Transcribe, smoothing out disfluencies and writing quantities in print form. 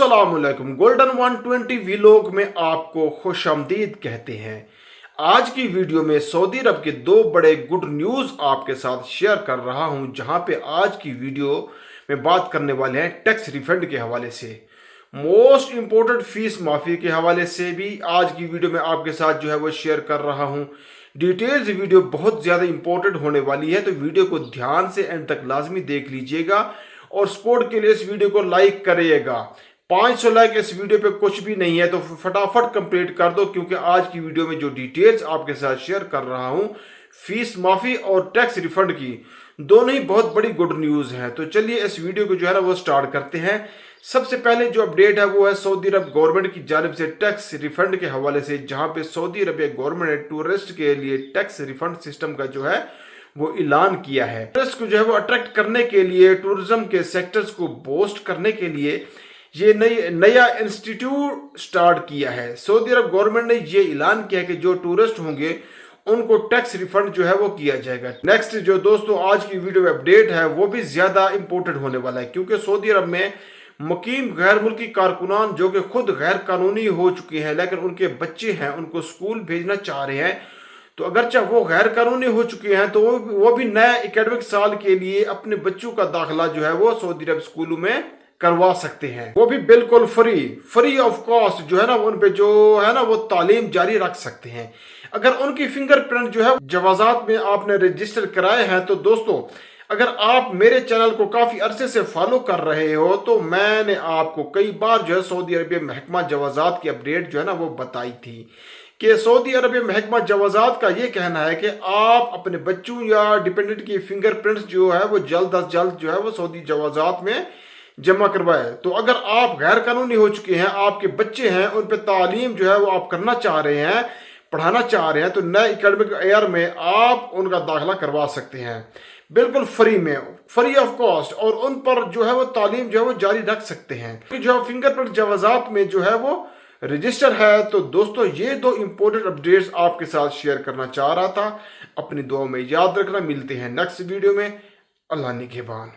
अस्सलाम वालेकुम। Golden 120 vlog में आपको खुशामदीद कहते हैं। आज की वीडियो में सऊदी अरब के दो बड़े गुड न्यूज़ आपके साथ शेयर कर रहा हूं, जहां पे आज की वीडियो में बात करने वाले हैं टैक्स रिफंड के हवाले से, मोस्ट इम्पोर्टेंट फीस माफ़ी के हवाले से भी आज की वीडियो में आपके साथ जो है वो शेयर कर रहा हूं। डिटेल्स वीडियो बहुत ज़्यादा इंपॉर्टेंट होने वाली है, तो वीडियो को ध्यान से एंड तक लाजमी देख लीजिएगा और सपोर्ट के लिए इस वीडियो को लाइक करिएगा। 500 लाइक इस वीडियो पे कुछ भी नहीं है, तो फटाफट कंप्लीट कर दो, क्योंकि आज की वीडियो में जो डिटेल्स आपके साथ शेयर कर रहा हूं फीस माफ़ी और टैक्स रिफंड की, दोनों ही बहुत बड़ी गुड न्यूज़ हैं। तो चलिए इस वीडियो को जो है ना वो स्टार्ट करते हैं। सबसे पहले जो अपडेट है वो है सऊदी अरब गवर्नमेंट की जानिब से टैक्स रिफंड के हवाले से, जहां पे सऊदी अरबिया गवर्नमेंट ने टूरिस्ट के लिए टैक्स रिफंड सिस्टम का जो है वो ऐलान किया है। टूरिस्ट को जो है वो अट्रैक्ट करने के लिए, टूरिज्म के सेक्टर्स को बूस्ट करने के लिए ये नया इंस्टीट्यूट स्टार्ट किया है। सऊदी अरब गवर्नमेंट ने ये ऐलान किया है कि जो टूरिस्ट होंगे उनको टैक्स रिफंड जो है वो किया जाएगा। नेक्स्ट जो दोस्तों आज की वीडियो अपडेट है वो भी ज्यादा इंपॉर्टेंट होने वाला है, क्योंकि सऊदी अरब में मुकीम गैर मुल्की कारकुनान जो कि खुद गैर कानूनी हो चुके हैं लेकिन उनके बच्चे हैं, उनको स्कूल भेजना चाह रहे हैं, तो अगरचे वो गैर कानूनी हो चुके हैं तो वो भी नए एकेडमिक साल के लिए अपने बच्चों का दाखिला जो है वो सऊदी अरब स्कूलों में करवा सकते हैं, वो भी बिल्कुल फ्री ऑफ कॉस्ट जो है ना, उन पे जो है ना वो तालीम जारी रख सकते हैं। अगर उनकी फिंगरप्रिंट जो है जवाजात में आपने रजिस्टर कराए हैं, तो दोस्तों अगर आप मेरे चैनल को काफ़ी अरसे से फॉलो कर रहे हो तो मैंने आपको कई बार जो है सऊदी अरबिया महकमा जवाजात की अपडेट जो है ना वो बताई थी कि सऊदी अरबिया महकमा जवाजात का ये कहना है कि आप अपने बच्चों या डिपेंडेंट की फिंगरप्रिंट्स जो है वो जल्द अज जल्द जो है वो सऊदी जवाजात में जमा करवाए। तो अगर आप गैर कानूनी हो चुके हैं, आपके बच्चे हैं, उन पर तालीम जो है वो आप करना चाह रहे हैं, पढ़ाना चाह रहे हैं, तो नए एकेडमिक ईयर में आप उनका दाखिला करवा सकते हैं बिल्कुल फ्री में, फ्री ऑफ कॉस्ट, और उन पर जो है वो तालीम जो है वो जारी रख सकते हैं। जो फिंगरप्रिंट जवाजात में जो है वो रजिस्टर है। तो दोस्तों ये दो इंपॉर्टेंट अपडेट्स आपके साथ शेयर करना चाह रहा था। अपनी दुआ में याद रखना। मिलते हैं नेक्स्ट वीडियो में। अल्लाह निगहबान।